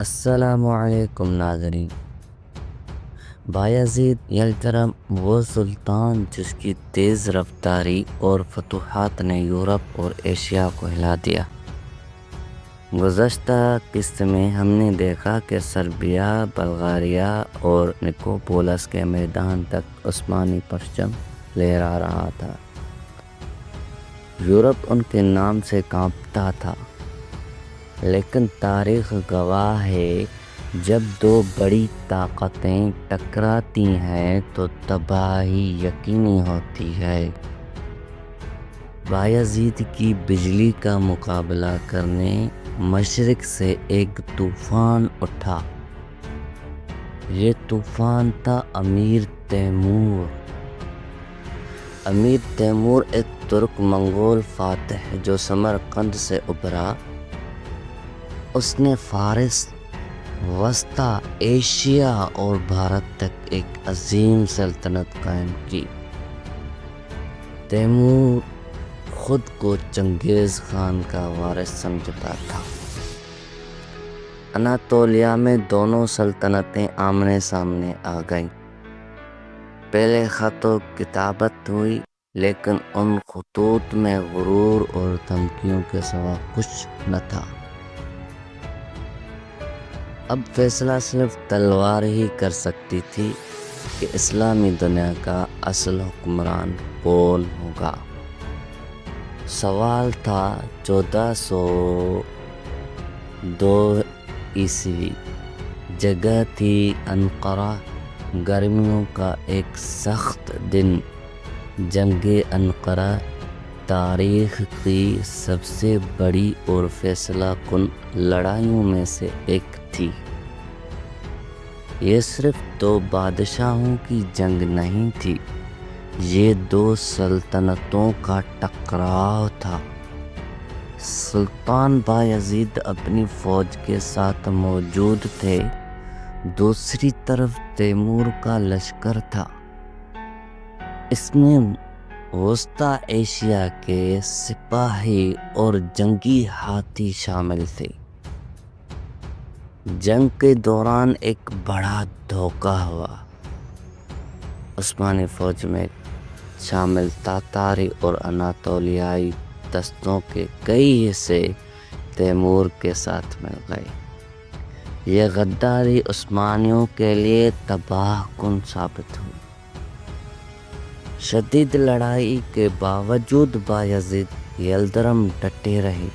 السلام علیکم ناظرین۔ بایزید یلترم وہ سلطان جس کی تیز رفتاری اور فتوحات نے یورپ اور ایشیا کو ہلا دیا۔ گزشتہ قسط میں ہم نے دیکھا کہ سربیا، بلغاریہ اور نکوپولس کے میدان تک عثمانی پرچم لہرا رہا تھا۔ یورپ ان کے نام سے کانپتا تھا، لیکن تاریخ گواہ ہے جب دو بڑی طاقتیں ٹکراتی ہیں تو تباہی یقینی ہوتی ہے۔ بایزید کی بجلی کا مقابلہ کرنے مشرق سے ایک طوفان اٹھا۔ یہ طوفان تھا امیر تیمور۔ امیر تیمور ایک ترک منگول فاتح جو سمرقند سے ابھرا۔ اس نے فارس، وسطی ایشیا اور بھارت تک ایک عظیم سلطنت قائم کی۔ تیمور خود کو چنگیز خان کا وارث سمجھتا تھا۔ اناطولیہ میں دونوں سلطنتیں آمنے سامنے آ گئیں۔ پہلے خط و کتابت ہوئی، لیکن ان خطوط میں غرور اور دھمکیوں کے سوا کچھ نہ تھا۔ اب فیصلہ صرف تلوار ہی کر سکتی تھی کہ اسلامی دنیا کا اصل حکمران کون ہوگا۔ سوال تھا 1402 عیسوی، جگہ تھی انقرہ، گرمیوں کا ایک سخت دن۔ جنگ انقرہ تاریخ کی سب سے بڑی اور فیصلہ کن لڑائیوں میں سے ایک تھی۔ یہ صرف دو بادشاہوں کی جنگ نہیں تھی، یہ دو سلطنتوں کا ٹکراؤ تھا۔ سلطان بایزید اپنی فوج کے ساتھ موجود تھے، دوسری طرف تیمور کا لشکر تھا۔ اس میں وسطی ایشیا کے سپاہی اور جنگی ہاتھی شامل تھے۔ جنگ کے دوران ایک بڑا دھوکہ ہوا۔ عثمانی فوج میں شامل تاتاری اور اناطولیائی دستوں کے کئی حصے تیمور کے ساتھ مل گئے۔ یہ غداری عثمانیوں کے لیے تباہ کن ثابت ہوئی۔ شدید لڑائی کے باوجود بایزید یلدرم ڈٹے رہے۔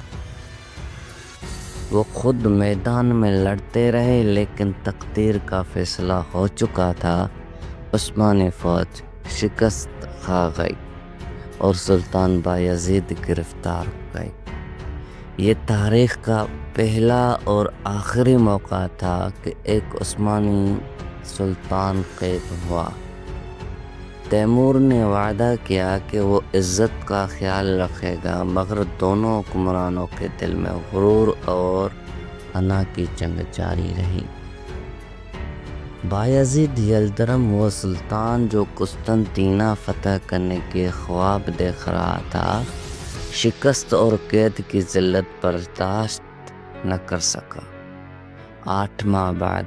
وہ خود میدان میں لڑتے رہے، لیکن تقدیر کا فیصلہ ہو چکا تھا۔ عثمانی فوج شکست کھا گئی اور سلطان بایزید گرفتار ہو گئے۔ یہ تاریخ کا پہلا اور آخری موقع تھا کہ ایک عثمانی سلطان قید ہوا۔ تیمور نے وعدہ کیا کہ وہ عزت کا خیال رکھے گا، مگر دونوں حکمرانوں کے دل میں غرور اور انا کی جنگ جاری رہی۔ بایزید یلدرم وہ سلطان جو قسطنطینیہ فتح کرنے کے خواب دیکھ رہا تھا، شکست اور قید کی ذلت برداشت نہ کر سکا۔ 8 ماہ بعد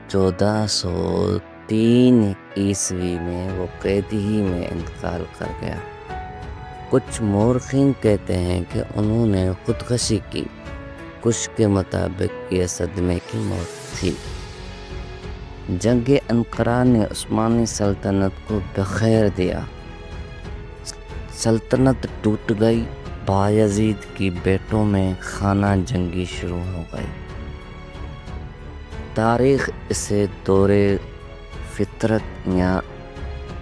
1403 عیسوی میں وہ قید ہی میں انتقال کر گیا۔ کچھ مورخین کہتے ہیں کہ انہوں نے خودکشی کی، کچھ کے مطابق یہ صدمے کی موت تھی۔ جنگ انقرہ نے عثمانی سلطنت کو بخیر دیا۔ سلطنت ٹوٹ گئی۔ بایزید کی بیٹوں میں خانہ جنگی شروع ہو گئی۔ تاریخ اسے دور فطرت یا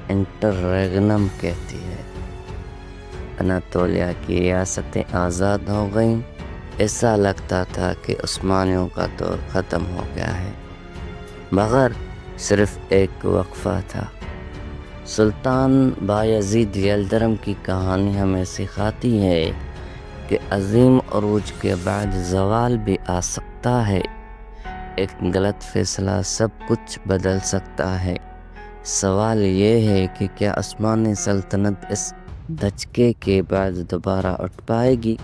انٹرریگنم کہتی ہے۔ اناطولیہ کی ریاستیں آزاد ہو گئیں۔ ایسا لگتا تھا کہ عثمانیوں کا دور ختم ہو گیا ہے، مگر صرف ایک وقفہ تھا۔ سلطان بایزید یلدرم کی کہانی ہمیں سکھاتی ہے کہ عظیم عروج کے بعد زوال بھی آ سکتا ہے۔ ایک غلط فیصلہ سب کچھ بدل سکتا ہے۔ سوال یہ ہے کہ کیا عثمانی سلطنت اس دھچکے کے بعد دوبارہ اٹھ پائے گی؟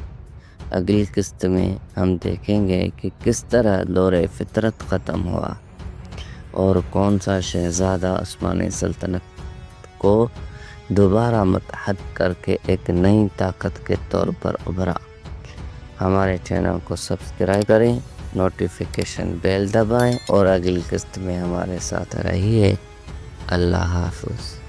اگلی قسط میں ہم دیکھیں گے کہ کس طرح دور فطرت ختم ہوا اور کون سا شہزادہ عثمانی سلطنت کو دوبارہ متحد کر کے ایک نئی طاقت کے طور پر ابھرا۔ ہمارے چینل کو سبسکرائب کریں، نوٹیفیکیشن بیل دبائیں اور اگلی قسط میں ہمارے ساتھ رہیے۔ اللہ حافظ۔